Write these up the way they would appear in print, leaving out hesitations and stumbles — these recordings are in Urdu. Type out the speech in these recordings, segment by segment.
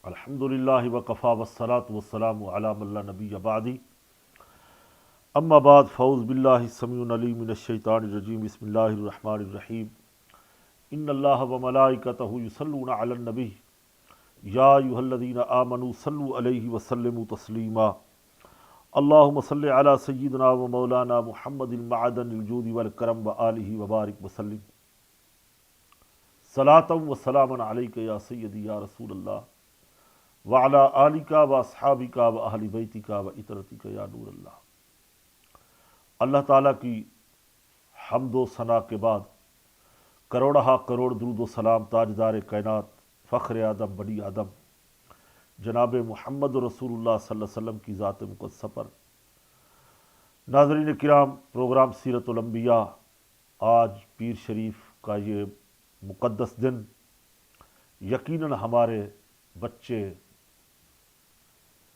الحمدللہ وکفا والصلاۃ والسلام علی من لا نبی بعدی اما بعد فاعوذ باللہ السمیع العلیم من الشیطان الرجیم بسم اللہ الرحمن الرحیم ان اللہ وملائکتہ یصلون علی النبی یا ایھا الذین آمنوا صلوا علیہ وسلموا تسلیما اللہم صل علی سیدنا و مولانا محمد المعدن الجود والکرم وآلہ وبارک وسلم صلاۃ و سلاما علیک یا سیدی یا رسول اللہ وعلی آلک و اصحابک و اہل بیتک و اطرتک یا نور اللہ۔ اللہ تعالیٰ کی حمد و ثنا کے بعد کروڑہ کروڑ درود و سلام تاجدار کائنات فخر آدم بنی آدم جناب محمد رسول اللہ صلی اللہ علیہ وسلم کی ذات مقدسہ پر۔ ناظرین کرام، پروگرام سیرت الانبیاء، آج پیر شریف کا یہ مقدس دن یقیناً ہمارے بچے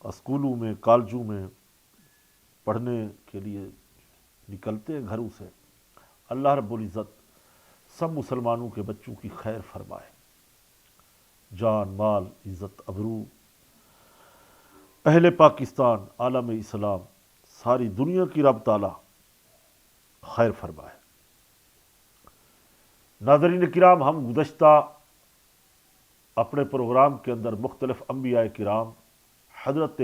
اسکولوں میں کالجوں میں پڑھنے کے لیے نکلتے ہیں گھروں سے۔ اللہ رب العزت سب مسلمانوں کے بچوں کی خیر فرمائے، جان مال عزت ابرو اہل پاکستان عالم اسلام ساری دنیا کی رب تعالی خیر فرمائے۔ ناظرین کرام، ہم گزشتہ اپنے پروگرام کے اندر مختلف انبیاء کرام حضرت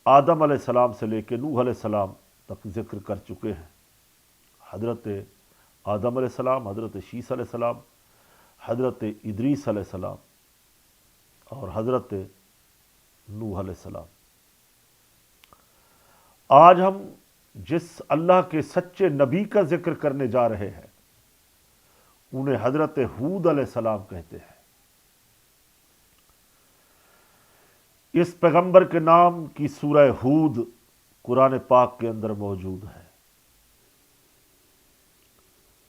آدم علیہ السلام سے لے کے نوح علیہ السلام تک ذکر کر چکے ہیں۔ حضرت آدم علیہ السلام، حضرت شیس علیہ السلام، حضرت ادریس علیہ السلام اور حضرت نوح علیہ السلام۔ آج ہم جس اللہ کے سچے نبی کا ذکر کرنے جا رہے ہیں انہیں حضرت ہود علیہ السلام کہتے ہیں۔ اس پیغمبر کے نام کی سورہ ہود قرآن پاک کے اندر موجود ہے۔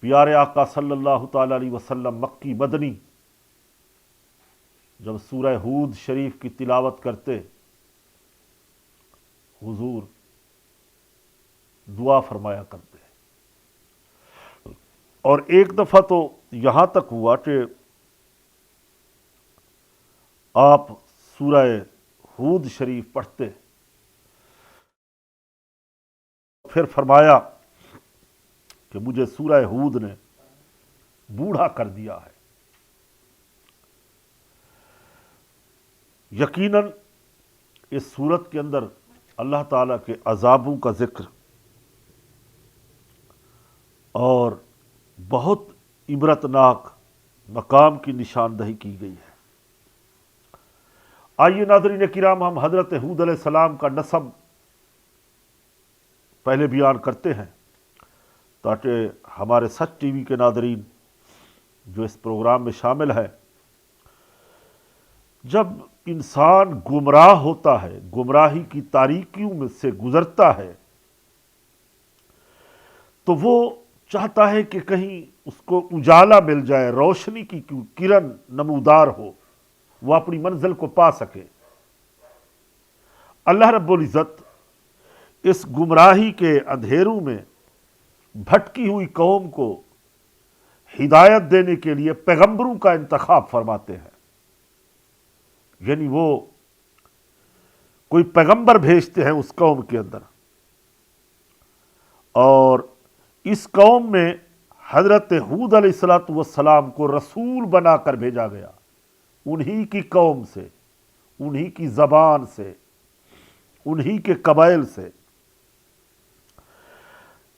پیارے آقا صلی اللہ تعالی علیہ وسلم مکی مدنی جب سورہ ہود شریف کی تلاوت کرتے، حضور دعا فرمایا کرتے، اور ایک دفعہ تو یہاں تک ہوا کہ آپ سورہ ہود شریف پڑھتے، پھر فرمایا کہ مجھے سورہ ہود نے بوڑھا کر دیا ہے۔ یقیناً اس سورت کے اندر اللہ تعالیٰ کے عذابوں کا ذکر اور بہت عبرتناک مقام کی نشاندہی کی گئی ہے۔ آئیے ناظرین کرام، ہم حضرت ہود علیہ السلام کا نسب پہلے بیان کرتے ہیں تاکہ ہمارے سچ ٹی وی کے ناظرین جو اس پروگرام میں شامل ہے، جب انسان گمراہ ہوتا ہے، گمراہی کی تاریکیوں میں سے گزرتا ہے، تو وہ چاہتا ہے کہ کہیں اس کو اجالا مل جائے، روشنی کی کرن نمودار ہو، وہ اپنی منزل کو پا سکے۔ اللہ رب العزت اس گمراہی کے اندھیروں میں بھٹکی ہوئی قوم کو ہدایت دینے کے لیے پیغمبروں کا انتخاب فرماتے ہیں، یعنی وہ کوئی پیغمبر بھیجتے ہیں اس قوم کے اندر، اور اس قوم میں حضرت ہود علیہ السلام کو رسول بنا کر بھیجا گیا، انہی کی قوم سے، انہی کی زبان سے، انہی کے قبائل سے۔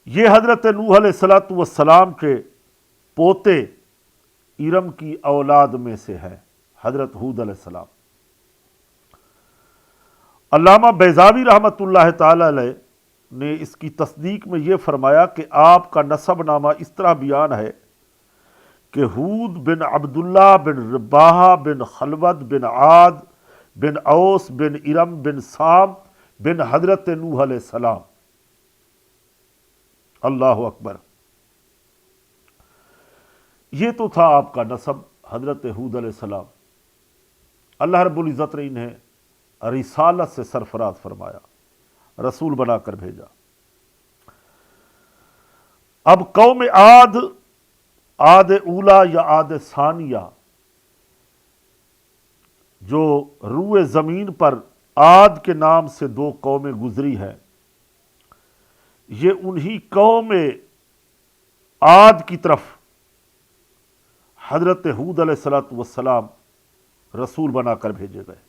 یہ حضرت نوح علیہ السلام کے پوتے ارم کی اولاد میں سے ہے حضرت ہود علیہ السلام۔ علامہ بیضاوی رحمۃ اللہ تعالی علیہ نے اس کی تصدیق میں یہ فرمایا کہ آپ کا نسب نامہ اس طرح بیان ہے کہ ہود بن عبداللہ بن رباحہ بن خلود بن عاد بن اوس بن ارم بن سام بن حضرت نوح علیہ السلام۔ اللہ اکبر! یہ تو تھا آپ کا نسب حضرت ہود علیہ السلام۔ اللہ رب العزت نے انہیں رسالت سے سرفراز فرمایا، رسول بنا کر بھیجا۔ اب قوم عاد اولا یا عاد ثانیہ، جو روئے زمین پر عاد کے نام سے 2 قومیں گزری ہیں، یہ انہی قوم عاد کی طرف حضرت ہود علیہ السلام رسول بنا کر بھیجے گئے،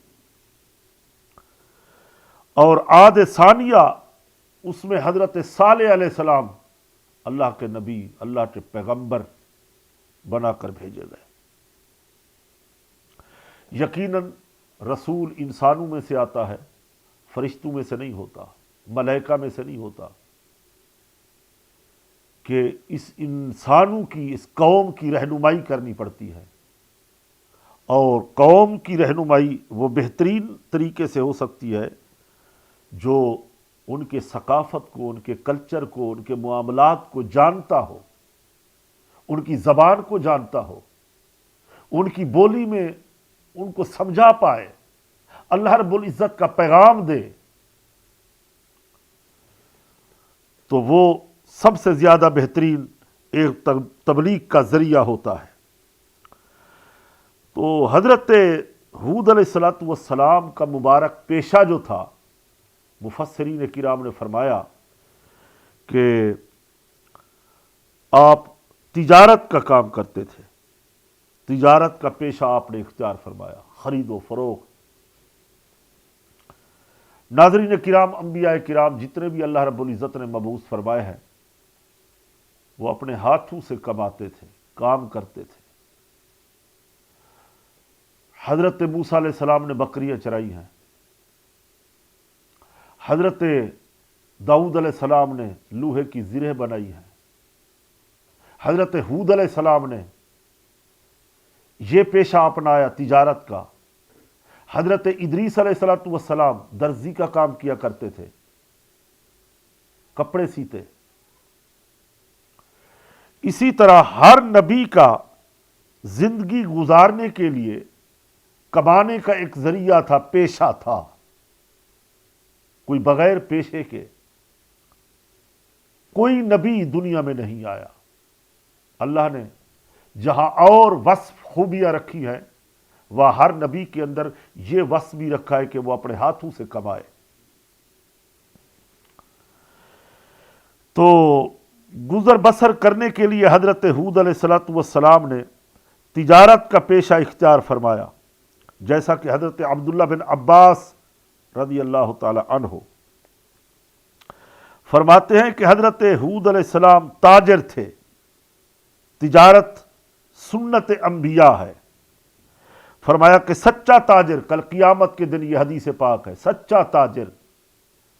اور عاد ثانیہ اس میں حضرت صالح علیہ السلام اللہ کے نبی، اللہ کے پیغمبر بنا کر بھیجے گئے۔ یقیناً رسول انسانوں میں سے آتا ہے، فرشتوں میں سے نہیں ہوتا، ملائکہ میں سے نہیں ہوتا، کہ اس انسانوں کی، اس قوم کی رہنمائی کرنی پڑتی ہے، اور قوم کی رہنمائی وہ بہترین طریقے سے ہو سکتی ہے جو ان کے ثقافت کو، ان کے کلچر کو، ان کے معاملات کو جانتا ہو، ان کی زبان کو جانتا ہو، ان کی بولی میں ان کو سمجھا پائے، اللہ رب العزت کا پیغام دے، تو وہ سب سے زیادہ بہترین ایک تبلیغ کا ذریعہ ہوتا ہے۔ تو حضرت ہود علیہ السلام کا مبارک پیشہ جو تھا، مفسرین کرام نے فرمایا کہ آپ تجارت کا کام کرتے تھے، تجارت کا پیشہ آپ نے اختیار فرمایا، خرید و فروخت۔ ناظرین کرام، انبیاء کرام جتنے بھی اللہ رب العزت نے مبعوث فرمائے ہیں، وہ اپنے ہاتھوں سے کماتے تھے، کام کرتے تھے۔ حضرت موسیٰ علیہ السلام نے بکریاں چرائی ہیں، حضرت داؤد علیہ السلام نے لوہے کی زرہیں بنائی ہیں، حضرت ہود علیہ السلام نے یہ پیشہ اپنایا تجارت کا، حضرت ادریس علیہ السلام درزی کا کام کیا کرتے تھے، کپڑے سیتے۔ اسی طرح ہر نبی کا زندگی گزارنے کے لیے کمانے کا ایک ذریعہ تھا، پیشہ تھا، کوئی بغیر پیشے کے کوئی نبی دنیا میں نہیں آیا۔ اللہ نے جہاں اور وصف خوبیاں رکھی ہیں، وہاں ہر نبی کے اندر یہ وصف بھی رکھا ہے کہ وہ اپنے ہاتھوں سے کمائے۔ تو گزر بسر کرنے کے لیے حضرت ہود علیہ السلام نے تجارت کا پیشہ اختیار فرمایا، جیسا کہ حضرت عبداللہ بن عباس رضی اللہ تعالی عنہ فرماتے ہیں کہ حضرت ہود علیہ السلام تاجر تھے، تجارت سنت انبیاء ہے۔ فرمایا کہ سچا تاجر کل قیامت کے دن، یہ حدیث پاک ہے، سچا تاجر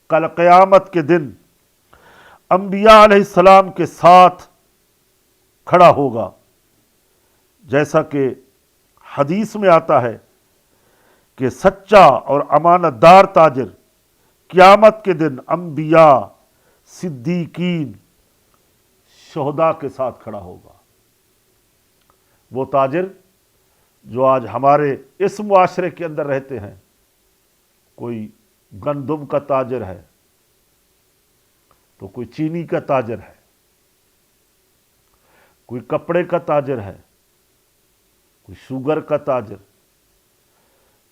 کل قیامت کے دن انبیاء علیہ السلام کے ساتھ کھڑا ہوگا، جیسا کہ حدیث میں آتا ہے کہ سچا اور امانت دار تاجر قیامت کے دن انبیاء، صدیقین، شہداء کے ساتھ کھڑا ہوگا۔ وہ تاجر جو آج ہمارے اس معاشرے کے اندر رہتے ہیں، کوئی گندم کا تاجر ہے، تو کوئی چینی کا تاجر ہے، کوئی کپڑے کا تاجر ہے، کوئی شوگر کا تاجر۔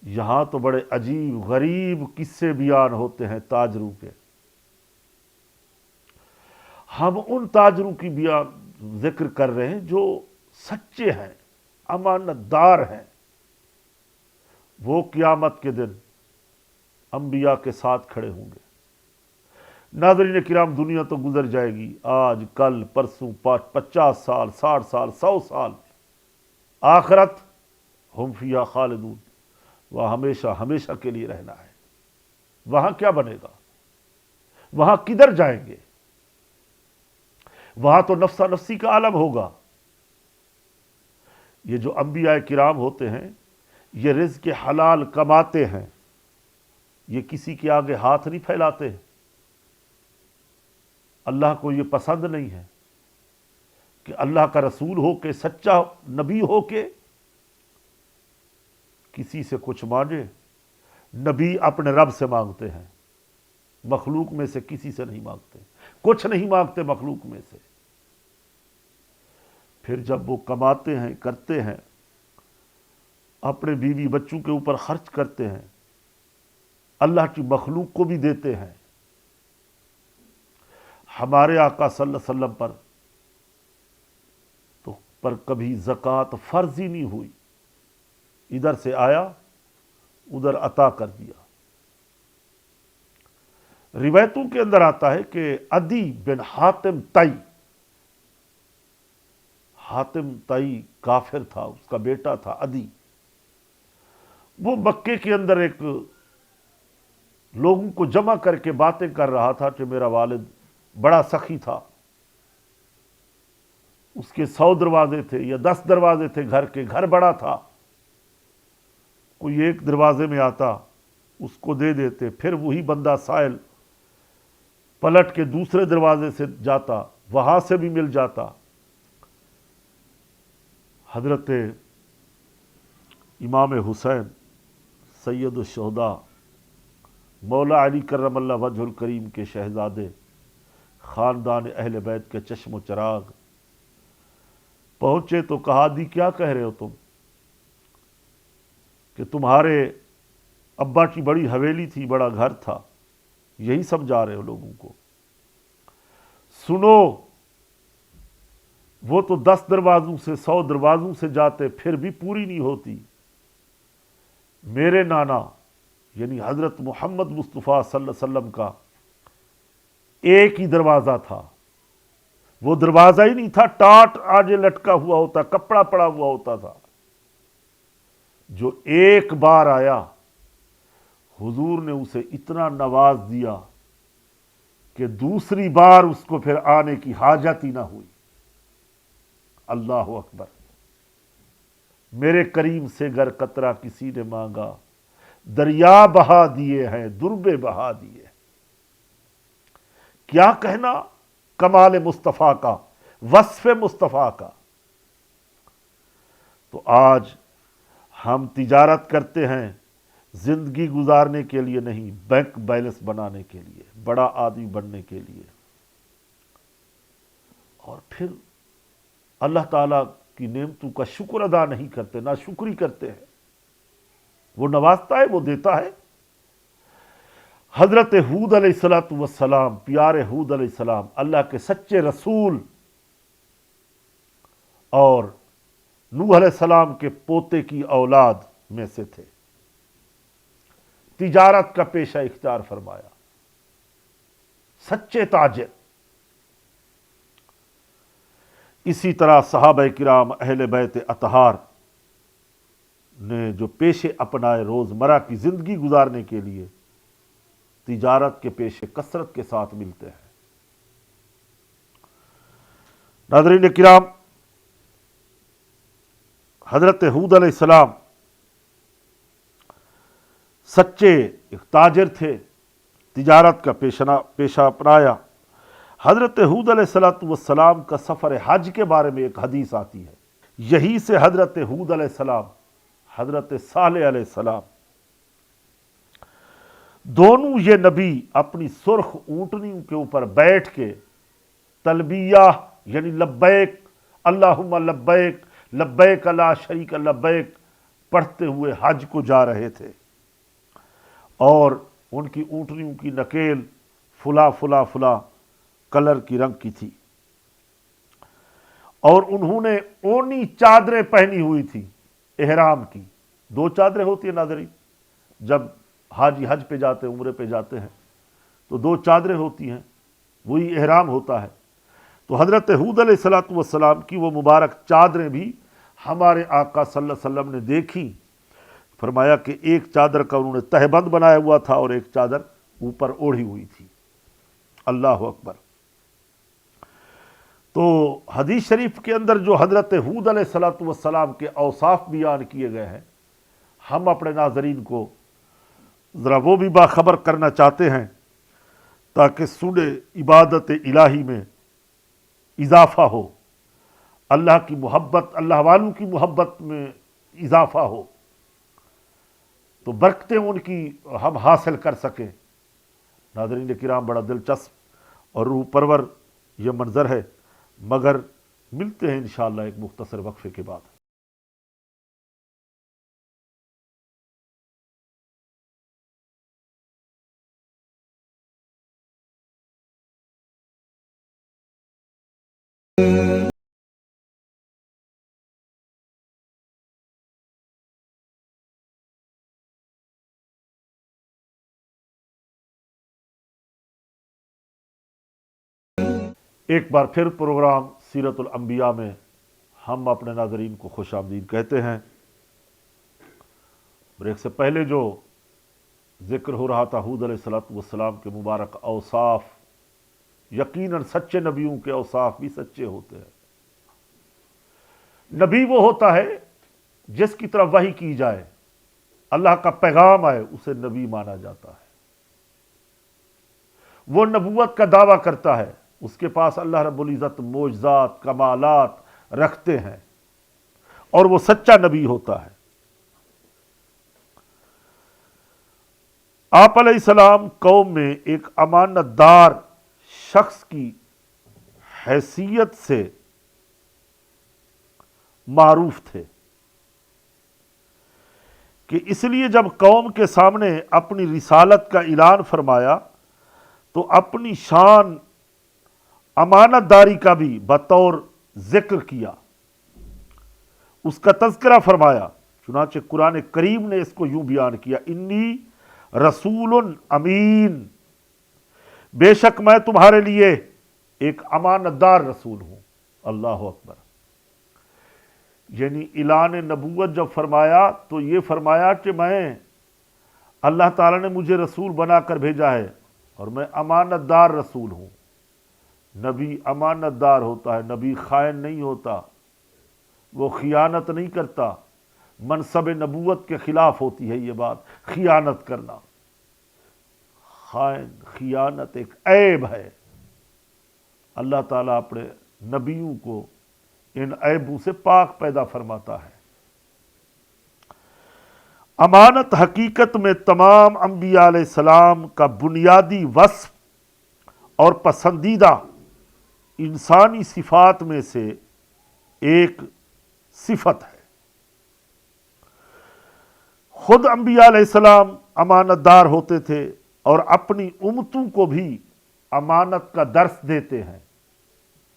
یہاں تو بڑے عجیب غریب قصے بیان ہوتے ہیں تاجروں کے۔ ہم ان تاجروں کی بیان ذکر کر رہے ہیں جو سچے ہیں، امانت دار ہیں، وہ قیامت کے دن انبیاء کے ساتھ کھڑے ہوں گے۔ ناظرین کرام، دنیا تو گزر جائے گی، آج کل پرسوں 50 سال، 60 سال، 100 سال، آخرت ہم فیہا خالدون، وہ ہمیشہ ہمیشہ کے لیے رہنا ہے۔ وہاں کیا بنے گا؟ وہاں کدھر جائیں گے؟ وہاں تو نفسا نفسی کا عالم ہوگا۔ یہ جو انبیاء کرام ہوتے ہیں، یہ رزق حلال کماتے ہیں، یہ کسی کے آگے ہاتھ نہیں پھیلاتے۔ اللہ کو یہ پسند نہیں ہے کہ اللہ کا رسول ہو کے، سچا نبی ہو کے کسی سے کچھ مانگے۔ نبی اپنے رب سے مانگتے ہیں، مخلوق میں سے کسی سے نہیں مانگتے، کچھ نہیں مانگتے مخلوق میں سے۔ پھر جب وہ کماتے ہیں، کرتے ہیں، اپنے بیوی بچوں کے اوپر خرچ کرتے ہیں، اللہ کی مخلوق کو بھی دیتے ہیں۔ ہمارے آقا صلی اللہ علیہ وسلم پر کبھی زکوٰۃ فرض ہی نہیں ہوئی، ادھر سے آیا ادھر عطا کر دیا۔ روایتوں کے اندر آتا ہے کہ عدی بن حاتم طئی، حاتم طئی کافر تھا، اس کا بیٹا تھا عدی، وہ مکے کے اندر ایک لوگوں کو جمع کر کے باتیں کر رہا تھا کہ میرا والد بڑا سخی تھا، اس کے 100 دروازے تھے یا 10 دروازے تھے، گھر بڑا تھا، کوئی ایک دروازے میں آتا اس کو دے دیتے، پھر وہی بندہ سائل پلٹ کے دوسرے دروازے سے جاتا، وہاں سے بھی مل جاتا۔ حضرت امام حسین سید الشہداء مولا علی کرم اللہ وجہ الکریم کے شہزادے، خاندان اہل بیت کے چشم و چراغ پہنچے تو کہا دی کیا کہہ رہے ہو تم، کہ تمہارے ابا کی بڑی حویلی تھی، بڑا گھر تھا، یہی سمجھا رہے ہو لوگوں کو؟ سنو، وہ تو 10 دروازوں سے 100 دروازوں سے جاتے پھر بھی پوری نہیں ہوتی، میرے نانا یعنی حضرت محمد مصطفیٰ صلی اللہ علیہ وسلم کا ایک ہی دروازہ تھا، وہ دروازہ ہی نہیں تھا، ٹاٹ آگے لٹکا ہوا ہوتا، کپڑا پڑا ہوا ہوتا تھا، جو ایک بار آیا حضور نے اسے اتنا نواز دیا کہ دوسری بار اس کو پھر آنے کی حاجت ہی نہ ہوئی۔ اللہ اکبر۔ میرے کریم سے گر قطرہ کسی نے مانگا، دریا بہا دیے ہیں، دربے بہا دیے۔ کیا کہنا کمال مصطفیٰ کا، وصف مصطفیٰ کا۔ تو آج ہم تجارت کرتے ہیں زندگی گزارنے کے لیے نہیں، بینک بیلنس بنانے کے لیے، بڑا آدمی بننے کے لیے، اور پھر اللہ تعالیٰ کی نعمتوں کا شکر ادا نہیں کرتے، نا شکری کرتے ہیں۔ وہ نوازتا ہے، وہ دیتا ہے۔ حضرت ہود علیہ السلام، پیارے ہود علیہ السلام، اللہ کے سچے رسول، اور نوح علیہ السلام کے پوتے کی اولاد میں سے تھے، تجارت کا پیشہ اختیار فرمایا، سچے تاجر۔ اسی طرح صحابہ کرام اہل بیت اطہار نے جو پیشے اپنائے روزمرہ کی زندگی گزارنے کے لیے، تجارت کے پیشے کثرت کے ساتھ ملتے ہیں۔ ناظرین کرام، حضرت ہود علیہ السلام سچے ایک تاجر تھے، تجارت کا پیشہ اپنایا۔ حضرت ہود علیہ السلام کا سفر حج کے بارے میں ایک حدیث آتی ہے، یہی سے حضرت ہود علیہ السلام، حضرت صالح علیہ السلام، دونوں یہ نبی اپنی سرخ اونٹنیوں کے اوپر بیٹھ کے تلبیہ یعنی لبیک اللہم لبیک لبیک لا شریک لبیک پڑھتے ہوئے حج کو جا رہے تھے، اور ان کی اونٹنیوں کی نکیل فلا فلا فلا کلر کی رنگ کی تھی، اور انہوں نے اونی چادریں پہنی ہوئی تھی احرام کی۔ 2 چادریں ہوتی ہیں ناظرین، جب حاجی حج پہ جاتے ہیں، عمرے پہ جاتے ہیں تو 2 چادریں ہوتی ہیں، وہی احرام ہوتا ہے۔ تو حضرت ہود علیہ السلام کی وہ مبارک چادریں بھی ہمارے آقا صلی اللہ علیہ وسلم نے دیکھی، فرمایا کہ ایک چادر کا انہوں نے تہبند بنایا ہوا تھا اور ایک چادر اوپر اوڑھی ہوئی تھی۔ اللہ اکبر۔ تو حدیث شریف کے اندر جو حضرت ہود علیہ السلام کے اوصاف بیان کیے گئے ہیں، ہم اپنے ناظرین کو ذرا وہ بھی باخبر کرنا چاہتے ہیں تاکہ سن عبادت الہی میں اضافہ ہو، اللہ کی محبت، اللہ والوں کی محبت میں اضافہ ہو، تو برکتیں ان کی ہم حاصل کر سکیں۔ ناظرین کرام، بڑا دلچسپ اور روح پرور یہ منظر ہے، مگر ملتے ہیں انشاءاللہ ایک مختصر وقفے کے بعد۔ ایک بار پھر پروگرام سیرت الانبیاء میں ہم اپنے ناظرین کو خوش آمدید کہتے ہیں۔ بریک سے پہلے جو ذکر ہو رہا تھا حود علیہ السلام کے مبارک اوصاف، یقیناً سچے نبیوں کے اوصاف بھی سچے ہوتے ہیں۔ نبی وہ ہوتا ہے جس کی طرف وحی کی جائے، اللہ کا پیغام آئے، اسے نبی مانا جاتا ہے۔ وہ نبوت کا دعویٰ کرتا ہے، اس کے پاس اللہ رب العزت معجزات کمالات رکھتے ہیں، اور وہ سچا نبی ہوتا ہے۔ آپ علیہ السلام قوم میں ایک امانت دار شخص کی حیثیت سے معروف تھے، کہ اس لیے جب قوم کے سامنے اپنی رسالت کا اعلان فرمایا تو اپنی شان امانت داری کا بھی بطور ذکر کیا، اس کا تذکرہ فرمایا۔ چنانچہ قرآن کریم نے اس کو یوں بیان کیا، انی رسول امین، بے شک میں تمہارے لیے ایک امانت دار رسول ہوں۔ اللہ اکبر۔ یعنی اعلان نبوت جب فرمایا تو یہ فرمایا کہ میں، اللہ تعالیٰ نے مجھے رسول بنا کر بھیجا ہے اور میں امانت دار رسول ہوں۔ نبی امانت دار ہوتا ہے، نبی خائن نہیں ہوتا، وہ خیانت نہیں کرتا۔ منصب نبوت کے خلاف ہوتی ہے یہ بات، خیانت کرنا۔ خائن، خیانت ایک عیب ہے۔ اللہ تعالیٰ اپنے نبیوں کو ان عیبوں سے پاک پیدا فرماتا ہے۔ امانت حقیقت میں تمام انبیاء علیہ السلام کا بنیادی وصف اور پسندیدہ انسانی صفات میں سے ایک صفت ہے۔ خود انبیاء علیہ السلام امانت دار ہوتے تھے اور اپنی امتوں کو بھی امانت کا درس دیتے ہیں۔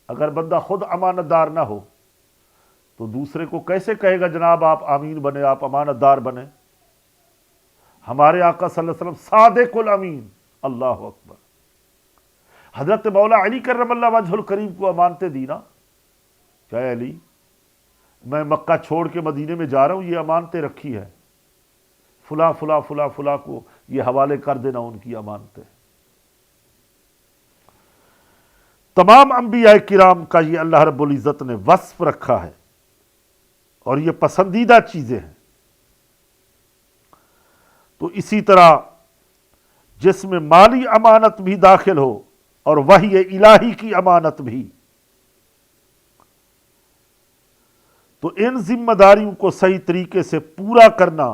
اگر بندہ خود امانت دار نہ ہو تو دوسرے کو کیسے کہے گا جناب آپ امین بنے، آپ امانت دار بنے؟ ہمارے آقا صلی اللہ علیہ وسلم صادق الامین، اللہ اکبر۔ حضرت مولا علی کرم اللہ وجہ الکریم کو امانتیں دی نا، کہ علی میں مکہ چھوڑ کے مدینے میں جا رہا ہوں، یہ امانتیں رکھی ہے، فلاں فلاں فلاں فلاں کو یہ حوالے کر دینا، ان کی امانتیں۔ تمام انبیاء کرام کا یہ اللہ رب العزت نے وصف رکھا ہے اور یہ پسندیدہ چیزیں ہیں۔ تو اسی طرح جس میں مالی امانت بھی داخل ہو اور وحی الہی کی امانت بھی، تو ان ذمہ داریوں کو صحیح طریقے سے پورا کرنا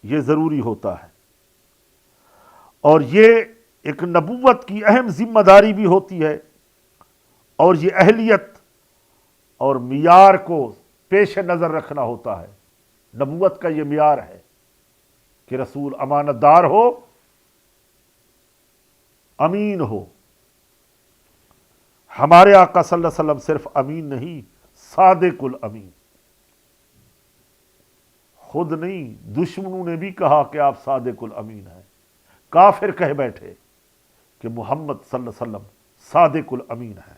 یہ ضروری ہوتا ہے، اور یہ ایک نبوت کی اہم ذمہ داری بھی ہوتی ہے، اور یہ اہلیت اور معیار کو پیش نظر رکھنا ہوتا ہے۔ نبوت کا یہ معیار ہے کہ رسول امانت دار ہو، امین ہو۔ ہمارے آقا صلی اللہ علیہ وسلم صرف امین نہیں، صادق الامین۔ خود نہیں، دشمنوں نے بھی کہا کہ آپ صادق الامین ہیں۔ کافر کہہ بیٹھے کہ محمد صلی اللہ علیہ وسلم صادق الامین ہیں۔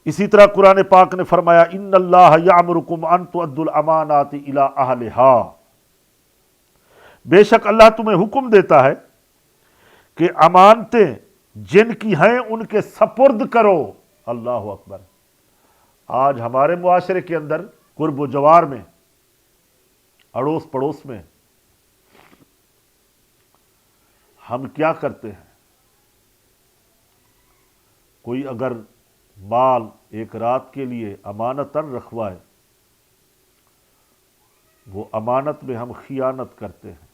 اسی طرح قرآن پاک نے فرمایا ان اللہ یامرکم ان تؤدوا الامانات الی اہلہا، بے شک اللہ تمہیں حکم دیتا ہے کہ امانتیں جن کی ہیں ان کے سپرد کرو۔ اللہ اکبر۔ آج ہمارے معاشرے کے اندر قرب و جوار میں، اڑوس پڑوس میں ہم کیا کرتے ہیں؟ کوئی اگر مال ایک رات کے لیے امانتاً رکھوائے، وہ امانت میں ہم خیانت کرتے ہیں،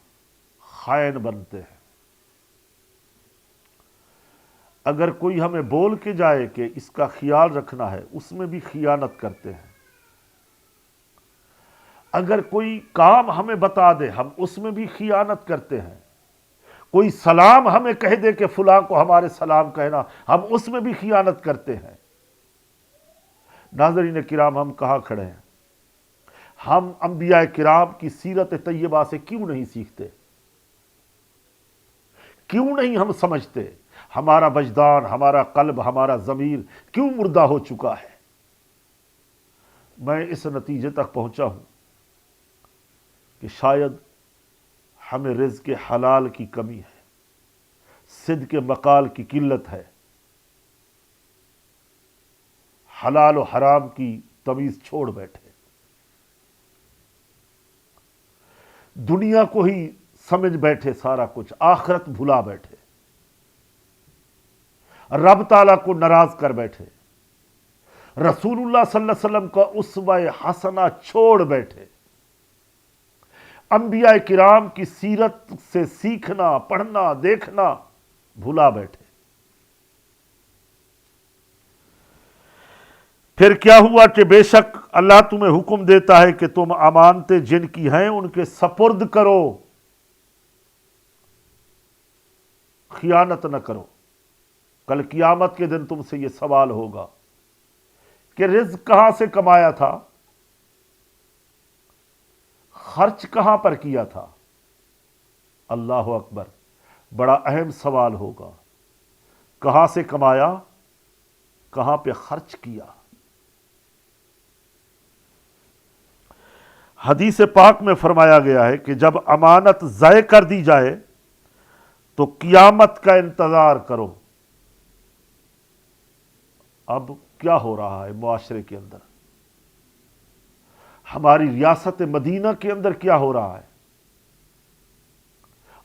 خائن بنتے ہیں۔ اگر کوئی ہمیں بول کے جائے کہ اس کا خیال رکھنا ہے، اس میں بھی خیانت کرتے ہیں۔ اگر کوئی کام ہمیں بتا دے، ہم اس میں بھی خیانت کرتے ہیں۔ کوئی سلام ہمیں کہہ دے کہ فلاں کو ہمارے سلام کہنا، ہم اس میں بھی خیانت کرتے ہیں۔ ناظرین کرام، ہم کہاں کھڑے ہیں؟ ہم انبیاء کرام کی سیرت طیبہ سے کیوں نہیں سیکھتے؟ کیوں نہیں ہم سمجھتے؟ ہمارا وجدان، ہمارا قلب، ہمارا ضمیر کیوں مردہ ہو چکا ہے؟ میں اس نتیجے تک پہنچا ہوں کہ شاید ہمیں رزق حلال کی کمی ہے، صدق مقال کی قلت ہے، حلال و حرام کی تمیز چھوڑ بیٹھے، دنیا کو ہی سمجھ بیٹھے سارا کچھ، آخرت بھلا بیٹھے، رب تعالیٰ کو ناراض کر بیٹھے، رسول اللہ صلی اللہ علیہ وسلم کا اسوہ حسنہ چھوڑ بیٹھے، انبیاء کرام کی سیرت سے سیکھنا، پڑھنا، دیکھنا بھلا بیٹھے۔ پھر کیا ہوا کہ بے شک اللہ تمہیں حکم دیتا ہے کہ تم امانتیں جن کی ہیں ان کے سپرد کرو، خیانت نہ کرو۔ کل قیامت کے دن تم سے یہ سوال ہوگا کہ رزق کہاں سے کمایا تھا، خرچ کہاں پر کیا تھا؟ اللہ اکبر، بڑا اہم سوال ہوگا۔ کہاں سے کمایا، کہاں پہ خرچ کیا؟ حدیث پاک میں فرمایا گیا ہے کہ جب امانت ضائع کر دی جائے تو قیامت کا انتظار کرو۔ اب کیا ہو رہا ہے معاشرے کے اندر، ہماری ریاست مدینہ کے اندر کیا ہو رہا ہے؟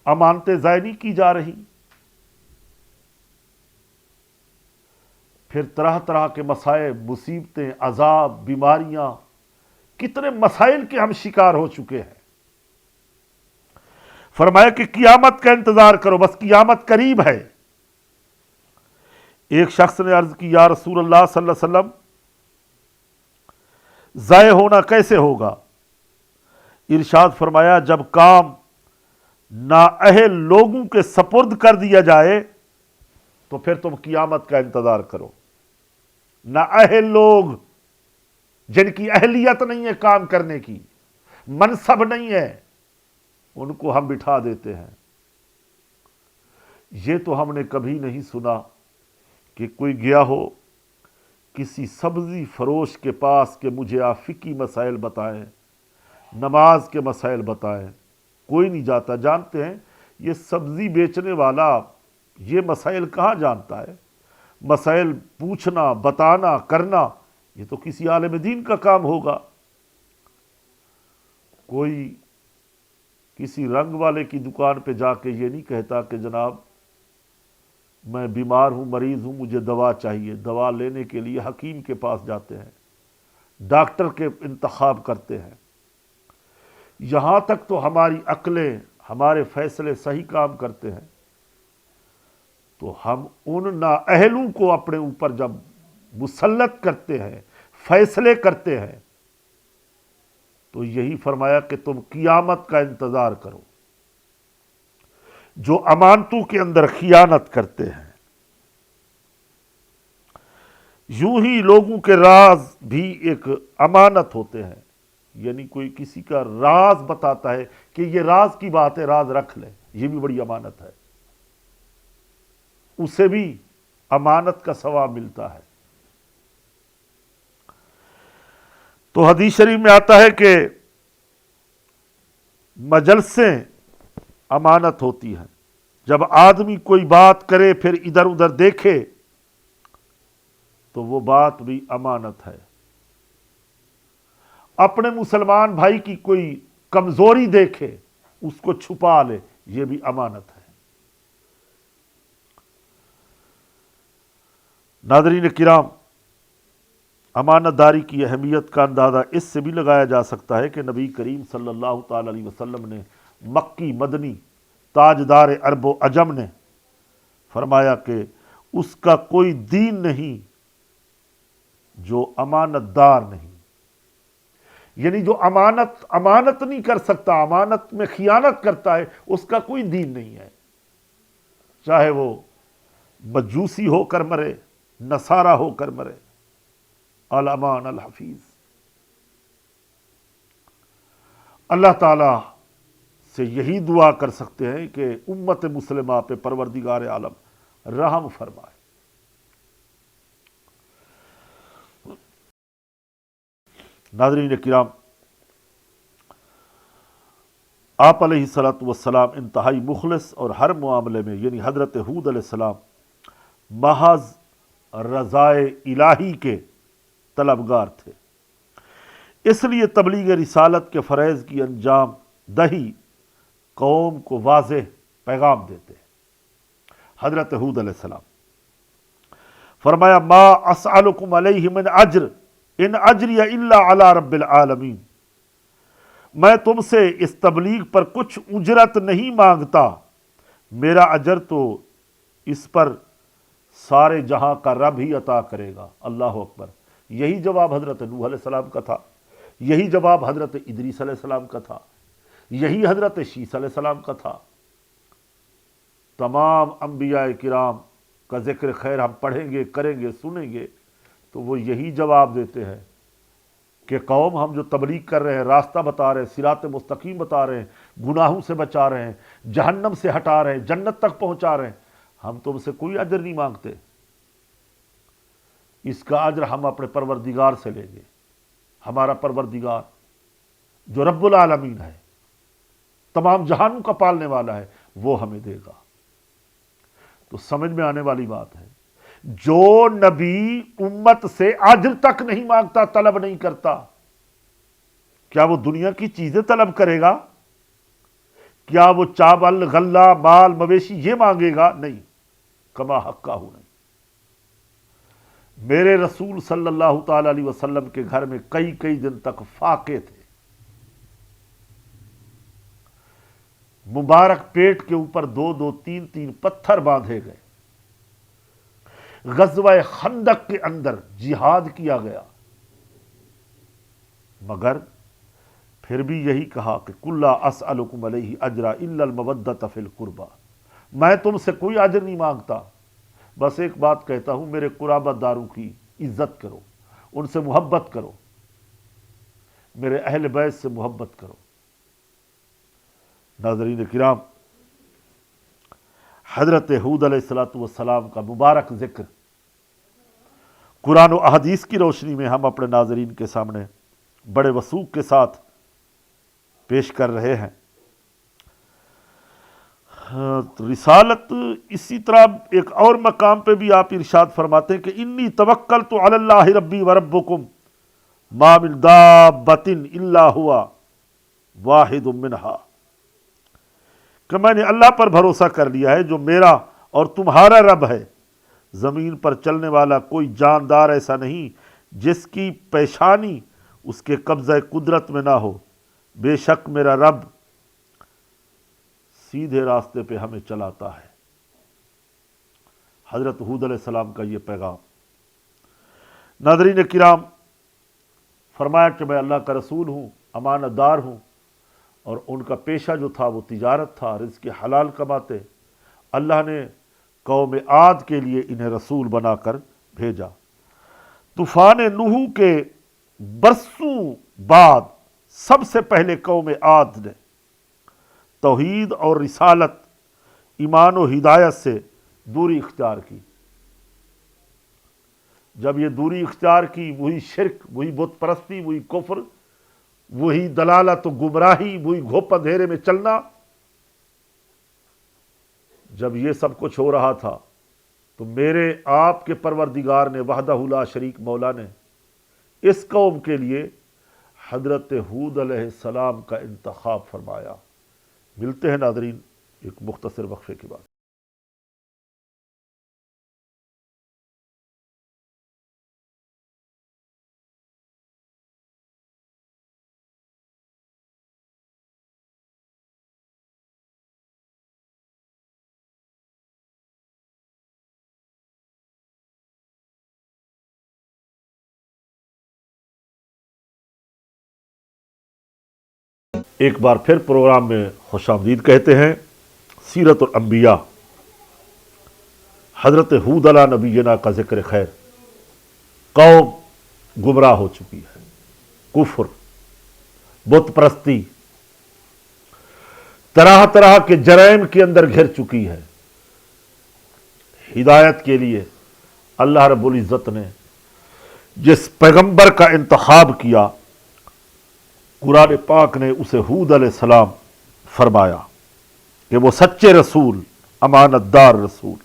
امانتیں ضائع نہیں کی جا رہی، پھر طرح طرح کے مسائل، مصیبتیں، عذاب، بیماریاں، کتنے مسائل کے ہم شکار ہو چکے ہیں۔ فرمایا کہ قیامت کا انتظار کرو، بس قیامت قریب ہے۔ ایک شخص نے عرض کی، یا رسول اللہ صلی اللہ علیہ وسلم، ضائع ہونا کیسے ہوگا؟ ارشاد فرمایا، جب کام نااہل لوگوں کے سپرد کر دیا جائے تو پھر تم قیامت کا انتظار کرو۔ نااہل لوگ جن کی اہلیت نہیں ہے کام کرنے کی، منصب نہیں ہے، ان کو ہم بٹھا دیتے ہیں۔ یہ تو ہم نے کبھی نہیں سنا کہ کوئی گیا ہو کسی سبزی فروش کے پاس کہ مجھے آپ فقہی مسائل بتائیں، نماز کے مسائل بتائیں۔ کوئی نہیں جاتا۔ جانتے ہیں یہ سبزی بیچنے والا یہ مسائل کہاں جانتا ہے؟ مسائل پوچھنا، بتانا، کرنا یہ تو کسی عالم دین کا کام ہوگا۔ کوئی کسی رنگ والے کی دکان پہ جا کے یہ نہیں کہتا کہ جناب میں بیمار ہوں، مریض ہوں، مجھے دوا چاہیے۔ دوا لینے کے لیے حکیم کے پاس جاتے ہیں، ڈاکٹر کے انتخاب کرتے ہیں۔ یہاں تک تو ہماری عقلیں، ہمارے فیصلے صحیح کام کرتے ہیں، تو ہم ان نااہلوں کو اپنے اوپر جب مسلط کرتے ہیں، فیصلے کرتے ہیں، تو یہی فرمایا کہ تم قیامت کا انتظار کرو۔ جو امانتوں کے اندر خیانت کرتے ہیں، یوں ہی لوگوں کے راز بھی ایک امانت ہوتے ہیں، یعنی کوئی کسی کا راز بتاتا ہے کہ یہ راز کی بات ہے، راز رکھ لے، یہ بھی بڑی امانت ہے، اسے بھی امانت کا ثواب ملتا ہے۔ تو حدیث شریف میں آتا ہے کہ مجلسیں امانت ہوتی ہیں۔ جب آدمی کوئی بات کرے پھر ادھر ادھر دیکھے تو وہ بات بھی امانت ہے۔ اپنے مسلمان بھائی کی کوئی کمزوری دیکھے اس کو چھپا لے، یہ بھی امانت ہے۔ ناظرین کرام، امانت داری کی اہمیت کا اندازہ اس سے بھی لگایا جا سکتا ہے کہ نبی کریم صلی اللہ تعالی علیہ وسلم نے، مکی مدنی تاجدار عرب و عجم نے فرمایا کہ اس کا کوئی دین نہیں جو امانت دار نہیں، یعنی جو امانت نہیں کر سکتا، امانت میں خیانت کرتا ہے، اس کا کوئی دین نہیں ہے، چاہے وہ مجوسی ہو کر مرے، نصارہ ہو کر مرے۔ الامان الحفیظ۔ اللہ تعالیٰ سے یہی دعا کر سکتے ہیں کہ امت مسلمہ پہ پروردگار عالم رحم فرمائے۔ ناظرین کرام، آپ علیہ الصلوۃ والسلام انتہائی مخلص اور ہر معاملے میں، یعنی حضرت ہود علیہ السلام محض رضائے الہی کے طلبگار تھے، اس لیے تبلیغ رسالت کے فرائض کی انجام دہی قوم کو واضح پیغام دیتے ہیں۔ حضرت ہود علیہ السلام فرمایا ما اسألکم علیہ من اجر ان اجری الا علی رب العالمین، میں تم سے اس تبلیغ پر کچھ اجرت نہیں مانگتا، میرا اجر تو اس پر سارے جہاں کا رب ہی عطا کرے گا۔ اللہ اکبر۔ یہی جواب حضرت نوح علیہ السلام کا تھا، یہی جواب حضرت ادریس علیہ السلام کا تھا، یہی حضرت شیس علیہ السلام کا تھا۔ تمام انبیاء کرام کا ذکر خیر ہم پڑھیں گے، کریں گے، سنیں گے تو وہ یہی جواب دیتے ہیں کہ قوم، ہم جو تبلیغ کر رہے ہیں، راستہ بتا رہے ہیں، صراط مستقیم بتا رہے ہیں، گناہوں سے بچا رہے ہیں، جہنم سے ہٹا رہے ہیں، جنت تک پہنچا رہے ہیں، ہم تم سے کوئی اجر نہیں مانگتے، اس کا اجر ہم اپنے پروردگار سے لیں گے۔ ہمارا پروردگار جو رب العالمین ہے، تمام جہانوں کا پالنے والا ہے، وہ ہمیں دے گا۔ تو سمجھ میں آنے والی بات ہے، جو نبی امت سے اجر تک نہیں مانگتا، طلب نہیں کرتا، کیا وہ دنیا کی چیزیں طلب کرے گا؟ کیا وہ چاول، غلہ، مال، مویشی یہ مانگے گا؟ نہیں، کما حقہ نہیں۔ میرے رسول صلی اللہ تعالی علیہ وسلم کے گھر میں کئی دن تک فاقے تھے، مبارک پیٹ کے اوپر 2 3 پتھر باندھے گئے، غزوہ خندق کے اندر جہاد کیا گیا، مگر پھر بھی یہی کہا کہ قل لا اسألکم علیہ اجرا الا المودۃ فی القربى، میں تم سے کوئی اجر نہیں مانگتا، بس ایک بات کہتا ہوں، میرے قرابت داروں کی عزت کرو، ان سے محبت کرو، میرے اہل بیت سے محبت کرو۔ ناظرین کرام، حضرت ہود علیہ السلام کا مبارک ذکر قرآن و احادیث کی روشنی میں ہم اپنے ناظرین کے سامنے بڑے وثوق کے ساتھ پیش کر رہے ہیں۔ رسالت اسی طرح ایک اور مقام پہ بھی آپ ارشاد فرماتے ہیں کہ انی توکلت علی اللہ ربی و ربکم ما من دابۃ الا هو واحد منہا، کہ میں نے اللہ پر بھروسہ کر لیا ہے جو میرا اور تمہارا رب ہے، زمین پر چلنے والا کوئی جاندار ایسا نہیں جس کی پیشانی اس کے قبضہ قدرت میں نہ ہو، بے شک میرا رب سیدھے راستے پہ ہمیں چلاتا ہے۔ حضرت ہود علیہ السلام کا یہ پیغام۔ ناظرین کرام، فرمایا کہ میں اللہ کا رسول ہوں، امانت دار ہوں، اور ان کا پیشہ جو تھا وہ تجارت تھا، رزق حلال کماتے۔ اللہ نے قوم عاد کے لیے انہیں رسول بنا کر بھیجا۔ طوفان نوح کے برسوں بعد سب سے پہلے قوم عاد نے توحید اور رسالت، ایمان و ہدایت سے دوری اختیار کی۔ جب یہ دوری اختیار کی، وہی شرک، وہی بت پرستی، وہی کفر، وہی دلالت و گمراہی، وہی گھوپ اندھیرے میں چلنا، جب یہ سب کچھ ہو رہا تھا تو میرے آپ کے پروردگار نے وحدہ لا شریک مولا نے اس قوم کے لیے حضرت ہود علیہ السلام کا انتخاب فرمایا۔ ملتے ہیں ناظرین ایک مختصر وقفے کے بعد۔ ایک بار پھر پروگرام میں خوش آمدید کہتے ہیں۔ سیرت الانبیاء، حضرت ہود علیہ نبینا کا ذکر خیر۔ قوم گمراہ ہو چکی ہے، کفر، بت پرستی، طرح طرح کے جرائم کے اندر گھر چکی ہے، ہدایت کے لیے اللہ رب العزت نے جس پیغمبر کا انتخاب کیا، قرآن پاک نے اسے ہود علیہ السلام فرمایا کہ وہ سچے رسول، امانت دار رسول۔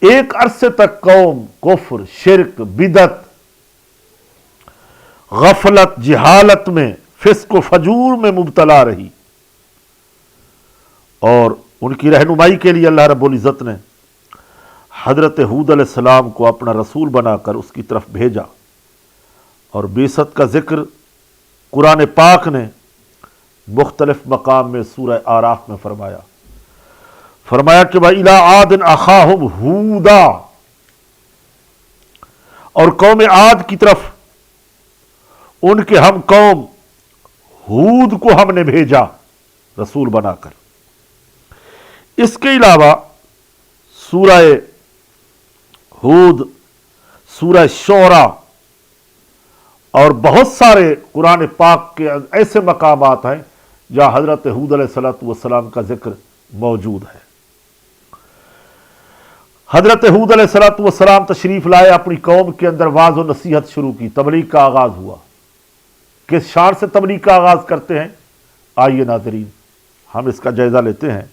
ایک عرصے تک قوم کفر، شرک، بدعت، غفلت، جہالت میں، فسق و فجور میں مبتلا رہی، اور ان کی رہنمائی کے لیے اللہ رب العزت نے حضرت ہود علیہ السلام کو اپنا رسول بنا کر اس کی طرف بھیجا۔ اور بعثت کا ذکر قرآن پاک نے مختلف مقام میں سورہ آراف میں فرمایا کہ وَإِلَىٰ عَادٍ أَخَاهُمْ هُودًا، اور قوم عاد کی طرف ان کے ہم قوم ہود کو ہم نے بھیجا رسول بنا کر۔ اس کے علاوہ سورہ ہود، سورہ شعراء اور بہت سارے قرآن پاک کے ایسے مقامات ہیں جہاں حضرت ہود علیہ السلام کا ذکر موجود ہے۔ حضرت ہود علیہ السلام تشریف لائے، اپنی قوم کے اندر واعظ و نصیحت شروع کی، تبلیغ کا آغاز ہوا۔ کس شان سے تبلیغ کا آغاز کرتے ہیں؟ آئیے ناظرین ہم اس کا جائزہ لیتے ہیں۔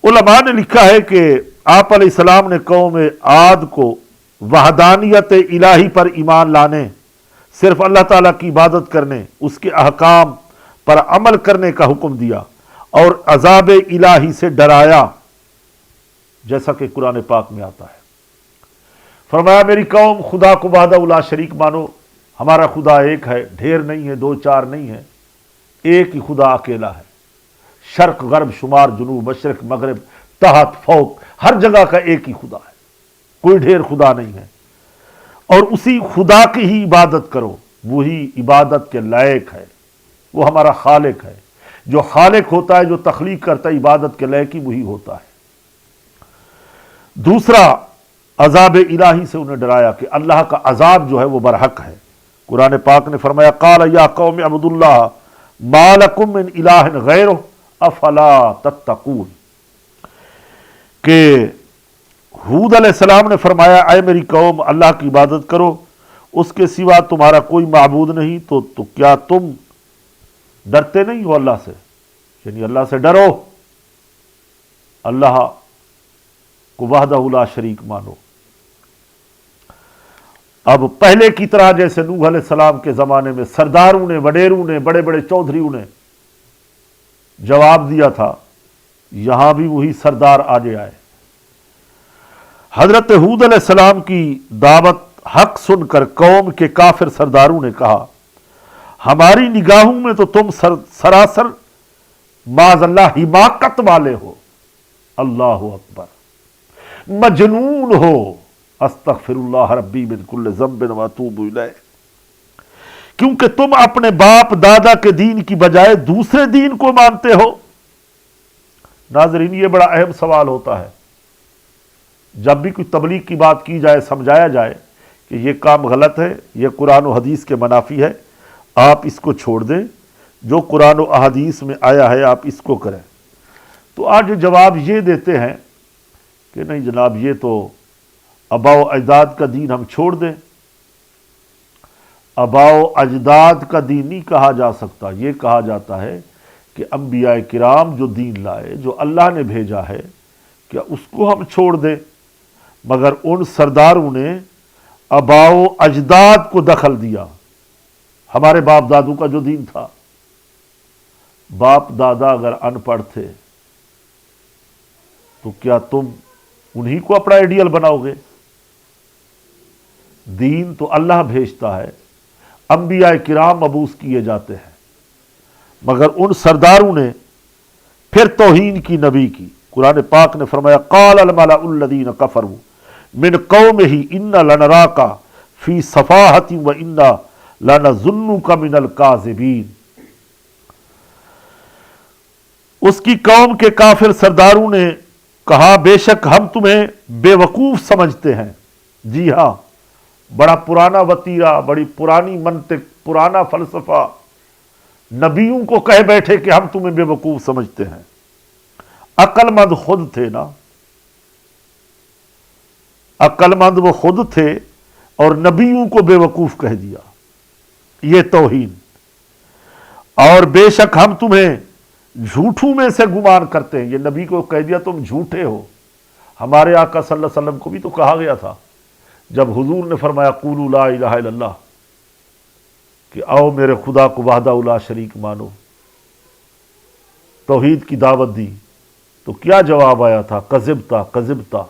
علماء نے لکھا ہے کہ آپ علیہ السلام نے قوم عاد کو وحدانیت الہی پر ایمان لانے، صرف اللہ تعالیٰ کی عبادت کرنے، اس کے احکام پر عمل کرنے کا حکم دیا اور عذاب الہی سے ڈرایا، جیسا کہ قرآن پاک میں آتا ہے۔ فرمایا میری قوم خدا کو وحدہ لا شریک مانو، ہمارا خدا ایک ہے، ڈھیر نہیں ہے، دو چار نہیں ہے، ایک ہی خدا اکیلا ہے، شرق غرب شمار جنوب مشرق مغرب تحت فوق، ہر جگہ کا ایک ہی خدا ہے، کوئی ڈھیر خدا نہیں ہے، اور اسی خدا کی ہی عبادت کرو، وہی عبادت کے لائق ہے، وہ ہمارا خالق ہے، جو خالق ہوتا ہے، جو تخلیق کرتا ہے، عبادت کے لائق ہی وہی ہوتا ہے۔ دوسرا عذاب الہی سے انہیں ڈرایا کہ اللہ کا عذاب جو ہے وہ برحق ہے۔ قرآن پاک نے فرمایا قال یا قوم اعبدوا اللہ ما لکم من الہ غیرہ افلا تتقون، کہ ہود علیہ السلام نے فرمایا اے میری قوم اللہ کی عبادت کرو، اس کے سوا تمہارا کوئی معبود نہیں، تو کیا تم ڈرتے نہیں ہو اللہ سے؟ یعنی اللہ سے ڈرو، اللہ کو وحدہ لا شریک مانو۔ اب پہلے کی طرح جیسے نوح علیہ السلام کے زمانے میں سرداروں نے، وڈیروں نے، بڑے بڑے چودھریوں نے جواب دیا تھا، یہاں بھی وہی سردار آگے آئے۔ حضرت ہود علیہ السلام کی دعوت حق سن کر قوم کے کافر سرداروں نے کہا ہماری نگاہوں میں تو تم سراسر معاذ اللہ حماقت والے ہو، اللہ اکبر، مجنون ہو، استغفر اللہ ربی من کل ذنب واتوب الیہ، کیونکہ تم اپنے باپ دادا کے دین کی بجائے دوسرے دین کو مانتے ہو۔ ناظرین یہ بڑا اہم سوال ہوتا ہے، جب بھی کوئی تبلیغ کی بات کی جائے، سمجھایا جائے کہ یہ کام غلط ہے، یہ قرآن و حدیث کے منافی ہے، آپ اس کو چھوڑ دیں، جو قرآن و احادیث میں آیا ہے آپ اس کو کریں، تو آج جواب یہ دیتے ہیں کہ نہیں جناب یہ تو آباء و اجداد کا دین ہم چھوڑ دیں۔ آباء و اجداد کا دین نہیں کہا جا سکتا، یہ کہا جاتا ہے کہ انبیاء کرام جو دین لائے، جو اللہ نے بھیجا ہے، کیا اس کو ہم چھوڑ دیں؟ مگر ان سرداروں نے آباء و اجداد کو دخل دیا، ہمارے باپ دادوں کا جو دین تھا۔ باپ دادا اگر ان پڑھ تھے تو کیا تم انہی کو اپنا آئیڈیل بناؤ گے؟ دین تو اللہ بھیجتا ہے، انبیاء کرام مبعوث کیے جاتے ہیں، مگر ان سرداروں نے پھر توہین کی نبی کی۔ قرآن پاک نے فرمایا قال الملأ الذین کفروا من قومہ انا لنراک فی صفاحۃ وانا لنظنک من الکاذبین، اس کی قوم کے کافر سرداروں نے کہا بے شک ہم تمہیں بے وقوف سمجھتے ہیں۔ جی ہاں، بڑا پرانا وتیرہ، بڑی پرانی منطق، پرانا فلسفہ، نبیوں کو کہہ بیٹھے کہ ہم تمہیں بے وقوف سمجھتے ہیں۔ عقل مند خود تھے نا، عقل مند وہ خود تھے اور نبیوں کو بے وقوف کہہ دیا، یہ توہین۔ اور بے شک ہم تمہیں جھوٹوں میں سے گمان کرتے ہیں، یہ نبی کو کہہ دیا تم جھوٹے ہو۔ ہمارے آقا صلی اللہ علیہ وسلم کو بھی تو کہا گیا تھا جب حضور نے فرمایا قولوا لا الہ الا اللہ، کہ آؤ میرے خدا کو وحدہ لا شریک مانو، توحید کی دعوت دی، تو کیا جواب آیا تھا؟ کذبتا کذبتا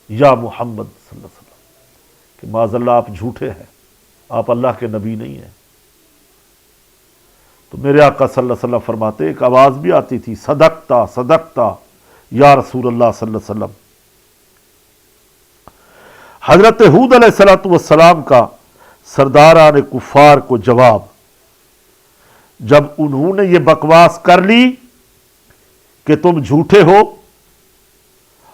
یا محمد صلی اللہ علیہ وسلم، کہ معاذ اللہ آپ جھوٹے ہیں، آپ اللہ کے نبی نہیں ہیں۔ تو میرے آقا صلی اللہ علیہ وسلم فرماتے، ایک آواز بھی آتی تھی، صدقتا صدقتا یا رسول اللہ صلی اللہ علیہ وسلم۔ حضرت ہود علیہ السلام کا سرداران کفار کو جواب، جب انہوں نے یہ بکواس کر لی کہ تم جھوٹے ہو،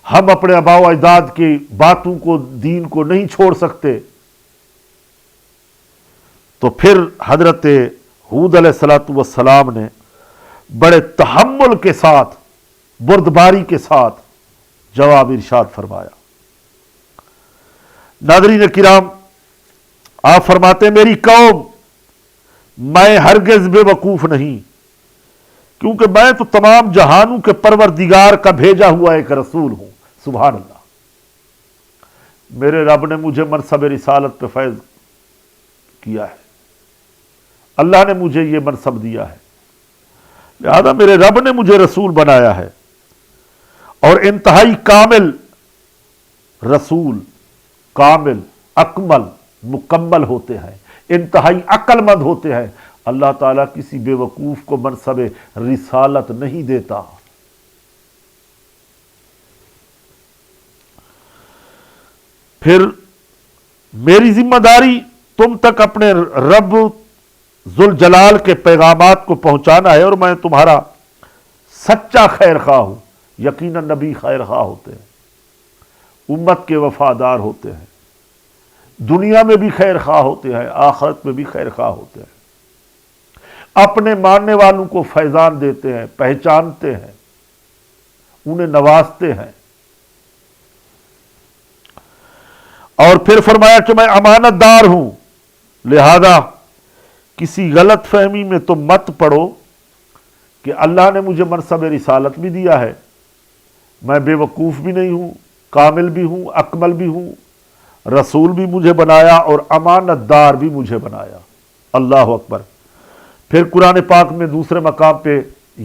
ہم اپنے آباء و اجداد کی باتوں کو، دین کو نہیں چھوڑ سکتے، تو پھر حضرت ہود علیہ السلام نے بڑے تحمل کے ساتھ، بردباری کے ساتھ جواب ارشاد فرمایا۔ ناظرین کرام، آپ فرماتے ہیں میری قوم، میں ہرگز بے وقوف نہیں، کیونکہ میں تو تمام جہانوں کے پروردگار کا بھیجا ہوا ایک رسول ہوں۔ سبحان اللہ، میرے رب نے مجھے منصب رسالت پہ فیض کیا ہے، اللہ نے مجھے یہ منصب دیا ہے، لہذا میرے رب نے مجھے رسول بنایا ہے، اور انتہائی کامل رسول، کامل، اکمل، مکمل ہوتے ہیں، انتہائی عقل مند ہوتے ہیں۔ اللہ تعالیٰ کسی بے وقوف کو منصب رسالت نہیں دیتا۔ پھر میری ذمہ داری تم تک اپنے رب ذوالجلال کے پیغامات کو پہنچانا ہے، اور میں تمہارا سچا خیر خواہ ہوں۔ یقیناً نبی خیر خواہ ہوتے ہیں، امت کے وفادار ہوتے ہیں، دنیا میں بھی خیر خواہ ہوتے ہیں، آخرت میں بھی خیر خواہ ہوتے ہیں، اپنے ماننے والوں کو فیضان دیتے ہیں، پہچانتے ہیں، انہیں نوازتے ہیں۔ اور پھر فرمایا کہ میں امانت دار ہوں، لہذا کسی غلط فہمی میں تم مت پڑو کہ اللہ نے مجھے منصب رسالت بھی دیا ہے، میں بے وقوف بھی نہیں ہوں، کامل بھی ہوں، اکمل بھی ہوں، رسول بھی مجھے بنایا اور امانت دار بھی مجھے بنایا۔ اللہ اکبر۔ پھر قرآن پاک میں دوسرے مقام پہ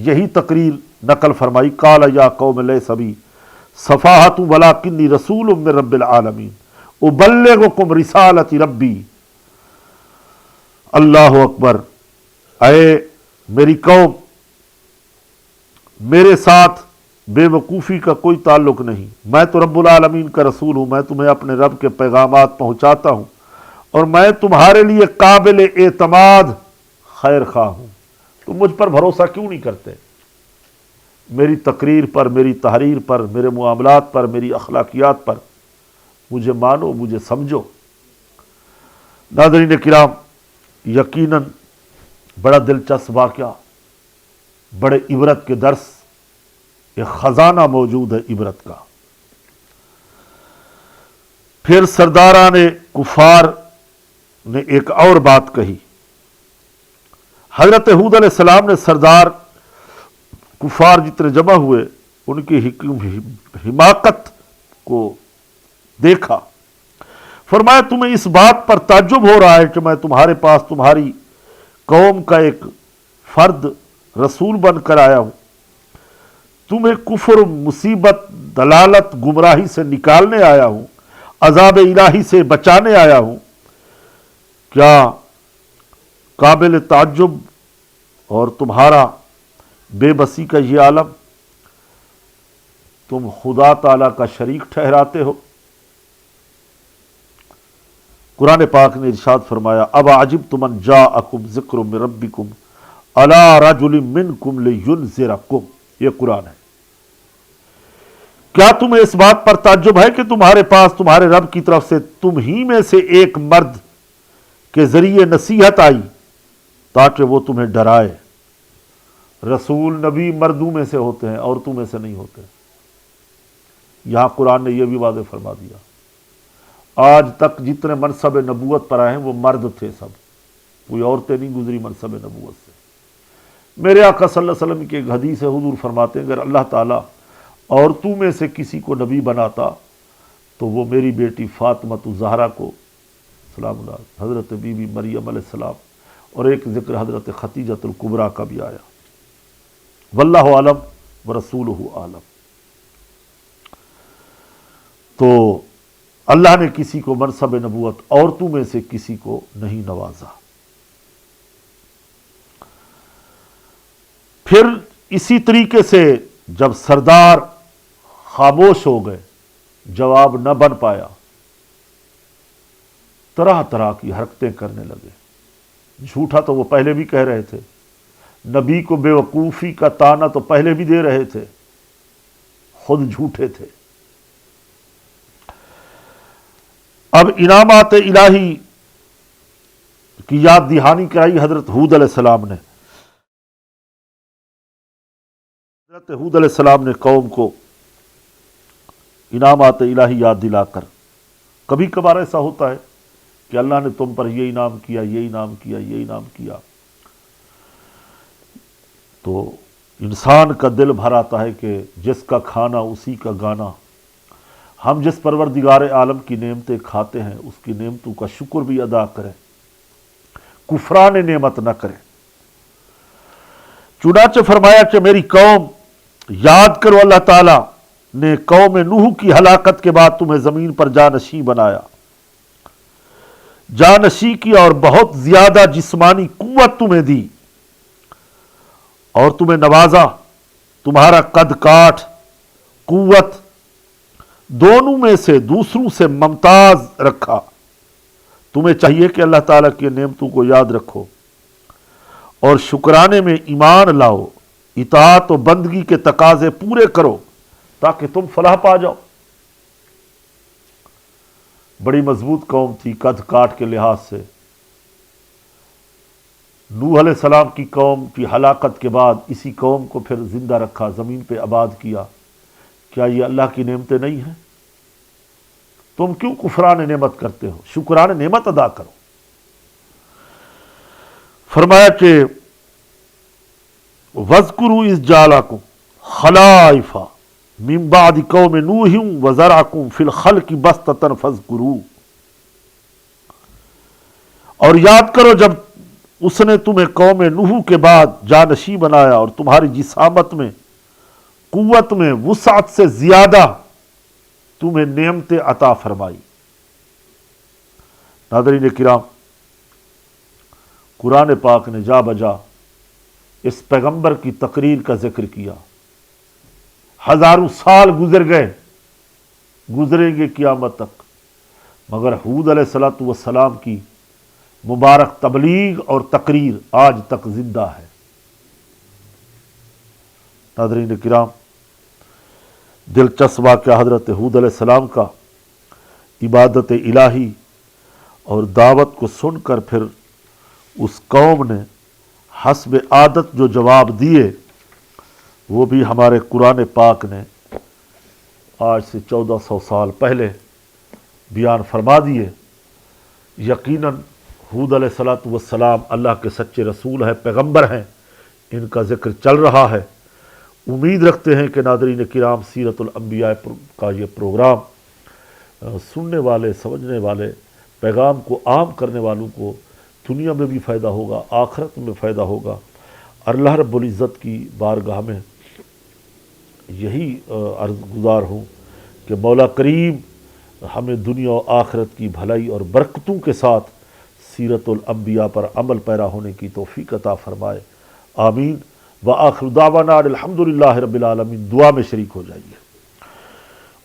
یہی تقریر نقل فرمائی، قال یا قوم لیس بی صفاحۃ ولکنی رسول من رب العالمین ابلغکم رسالت ربی۔ اللہ اکبر۔ اے میری قوم، میرے ساتھ بے وقوفی کا کوئی تعلق نہیں، میں تو رب العالمین کا رسول ہوں، میں تمہیں اپنے رب کے پیغامات پہنچاتا ہوں، اور میں تمہارے لیے قابل اعتماد خیر خواہ ہوں۔ تم مجھ پر بھروسہ کیوں نہیں کرتے؟ میری تقریر پر، میری تحریر پر، میرے معاملات پر، میری اخلاقیات پر مجھے مانو، مجھے سمجھو۔ ناظرین کرام، یقیناً بڑا دلچسپ واقعہ، بڑے عبرت کے درس، ایک خزانہ موجود ہے عبرت کا۔ پھر سرداران کفار نے ایک اور بات کہی۔ حضرت ہود علیہ السلام نے سردار کفار جتنے جمع ہوئے ان کی حماقت کو دیکھا، فرمایا تمہیں اس بات پر تعجب ہو رہا ہے کہ میں تمہارے پاس تمہاری قوم کا ایک فرد رسول بن کر آیا ہوں، تمہیں کفر، مصیبت، دلالت، گمراہی سے نکالنے آیا ہوں، عذاب الہی سے بچانے آیا ہوں۔ کیا قابل تعجب اور تمہارا بے بسی کا یہ عالم، تم خدا تعالیٰ کا شریک ٹھہراتے ہو؟ قرآن پاک نے ارشاد فرمایا، اب عجبتم ان جاءکم ذکر من ربکم علی رجل منکم لینذرکم۔ یہ قرآن ہے۔ کیا تمہیں اس بات پر تعجب ہے کہ تمہارے پاس تمہارے رب کی طرف سے تم ہی میں سے ایک مرد کے ذریعے نصیحت آئی تاکہ وہ تمہیں ڈرائے؟ رسول، نبی مردوں میں سے ہوتے ہیں، عورتوں میں سے نہیں ہوتے۔ یہاں قرآن نے یہ بھی واضح فرما دیا، آج تک جتنے منصب نبوت پر آئے ہیں وہ مرد تھے، سب، کوئی عورتیں نہیں گزری منصب نبوت سے۔ میرے آقا صلی اللہ علیہ وسلم کی ایک حدیث ہے، حضور فرماتے ہیں اگر اللہ تعالیٰ عورتوں میں سے کسی کو نبی بناتا تو وہ میری بیٹی فاطمۃ الزہرا کو سلام اللہ، حضرت بی بی مریم علیہ السلام، اور ایک ذکر حضرت ختیجۃ الکبریٰ کا بھی آیا۔ واللہ عالم ورسولہ عالم۔ تو اللہ نے کسی کو منصب نبوت عورتوں میں سے کسی کو نہیں نوازا۔ پھر اسی طریقے سے جب سردار خاموش ہو گئے، جواب نہ بن پایا، طرح طرح کی حرکتیں کرنے لگے۔ جھوٹا تو وہ پہلے بھی کہہ رہے تھے، نبی کو بے وقوفی کا طعنہ تو پہلے بھی دے رہے تھے، خود جھوٹے تھے۔ اب انعامات الہی کی یاد دہانی کرائی حضرت ہود علیہ السلام نے۔ حضرت ہود علیہ السلام نے قوم کو انعامات الہی یاد دلا کر، کبھی کبھار ایسا ہوتا ہے کہ اللہ نے تم پر یہ انعام کیا، یہ انعام کیا، یہ انعام کیا، تو انسان کا دل بھر آتا ہے کہ جس کا کھانا اسی کا گانا۔ ہم جس پروردگار عالم کی نعمتیں کھاتے ہیں اس کی نعمتوں کا شکر بھی ادا کریں، کفران نعمت نہ کریں۔ چنانچہ فرمایا کہ میری قوم یاد کرو، اللہ تعالیٰ نے قوم نوح کی ہلاکت کے بعد تمہیں زمین پر جانشین بنایا، جانشین کی، اور بہت زیادہ جسمانی قوت تمہیں دی، اور تمہیں نوازا، تمہارا قد کاٹ، قوت دونوں میں سے دوسروں سے ممتاز رکھا۔ تمہیں چاہیے کہ اللہ تعالیٰ کی نعمتوں کو یاد رکھو اور شکرانے میں ایمان لاؤ، اطاعت و بندگی کے تقاضے پورے کرو تاکہ تم فلاح پا جاؤ۔ بڑی مضبوط قوم تھی قد کاٹ کے لحاظ سے۔ نوح علیہ السلام کی قوم کی ہلاکت کے بعد اسی قوم کو پھر زندہ رکھا، زمین پہ آباد کیا۔ کیا یہ اللہ کی نعمتیں نہیں ہیں؟ تم کیوں کفران نعمت کرتے ہو؟ شکران نعمت ادا کرو۔ فرمایا کہ وَاذْكُرُوا إِذْ جَعَلَكُمْ خَلَائِفَ مِن بَعْدِ قَوْمِ نُوحٍ وَزَرَعَكُمْ فِي الْخَلْقِ بَسْطَةً فَاذْكُرُوا، اور یاد کرو جب اس نے تمہیں قوم نوح کے بعد جانشین بنایا اور تمہاری جسامت میں، قوت میں وسعت سے زیادہ تمہیں نعمتیں عطا فرمائی۔ ناظرین کرام، قرآن پاک نے جا بجا اس پیغمبر کی تقریر کا ذکر کیا۔ ہزاروں سال گزر گئے، گزریں گے قیامت تک، مگر حود علیہ السلام کی مبارک تبلیغ اور تقریر آج تک زندہ ہے۔ ناظرین کرام، دلچسپ واقعہ حضرت حود علیہ السلام کا، عبادت الہی اور دعوت کو سن کر پھر اس قوم نے حسب عادت جو جواب دیے وہ بھی ہمارے قرآن پاک نے آج سے 1400 سال پہلے بیان فرما دیے۔ یقیناً حود علیہ السلام اللہ کے سچے رسول ہیں، پیغمبر ہیں، ان کا ذکر چل رہا ہے۔ امید رکھتے ہیں کہ ناظرین کرام سیرت الانبیاء کا یہ پروگرام سننے والے، سمجھنے والے، پیغام کو عام کرنے والوں کو دنیا میں بھی فائدہ ہوگا، آخرت میں فائدہ ہوگا۔ اللہ رب العزت کی بارگاہ میں یہی عرض گزار ہوں کہ مولا کریم ہمیں دنیا و آخرت کی بھلائی اور برکتوں کے ساتھ سیرت الانبیاء پر عمل پیرا ہونے کی توفیق عطا فرمائے، آمین۔ وآخر دعوانا الحمدللہ رب العالمین۔ دعا میں شریک ہو جائیے۔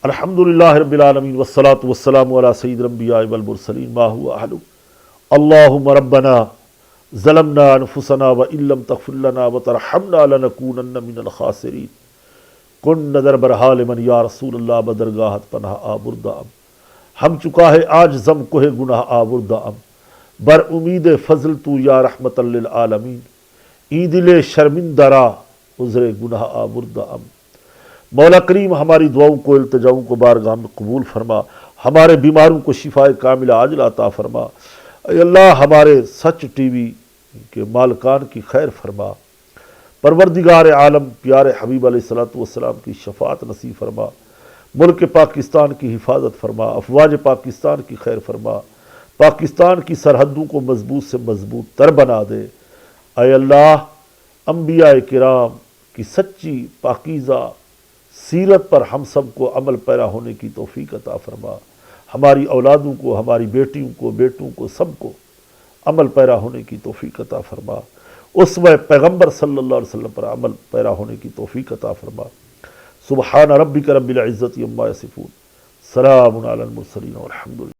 الحمدللہ رب العالمین والصلاة والسلام علی سید الانبیاء والمرسلین ما هو اہلہ۔ اللہم ربنا ظلمنا انفسنا وان لم تغفر لنا وترحمنا لنکونن من الخاسرین۔ کن نظر برحال من یا رسول اللہ بدرگاہت پناہ آبردہ ام، ہم چکا ہے آج زم کوہ گناہ آوردہ ام، بر امید فضل تو یا رحمت للعالمین، ای دل شرمندہ را عذر گناہ آوردہ ام، مولا کریم ہماری دعاؤں کو التجاؤں کو بارگاہ میں قبول فرما، ہمارے بیماروں کو شفاء کاملہ عاجلہ عطا فرما۔ اے اللہ ہمارے سچ ٹی وی کے مالکان کی خیر فرما، پروردگار عالم پیارے حبیب علیہ الصلوۃ والسلام کی شفاعت نصیب فرما، ملک پاکستان کی حفاظت فرما، افواج پاکستان کی خیر فرما، پاکستان کی سرحدوں کو مضبوط سے مضبوط تر بنا دے۔ اے اللہ انبیاء کرام کی سچی پاکیزہ سیرت پر ہم سب کو عمل پیرا ہونے کی توفیق عطا فرما، ہماری اولادوں کو، ہماری بیٹیوں کو، بیٹوں کو، سب کو عمل پیرا ہونے کی توفیق عطا فرما، اسوہ پیغمبر صلی اللہ علیہ وسلم پر عمل پیرا ہونے کی توفیق عطا فرما۔ سبحان ربک رب العزت عما یصفون، سلام علی المرسلین والحمد للہ۔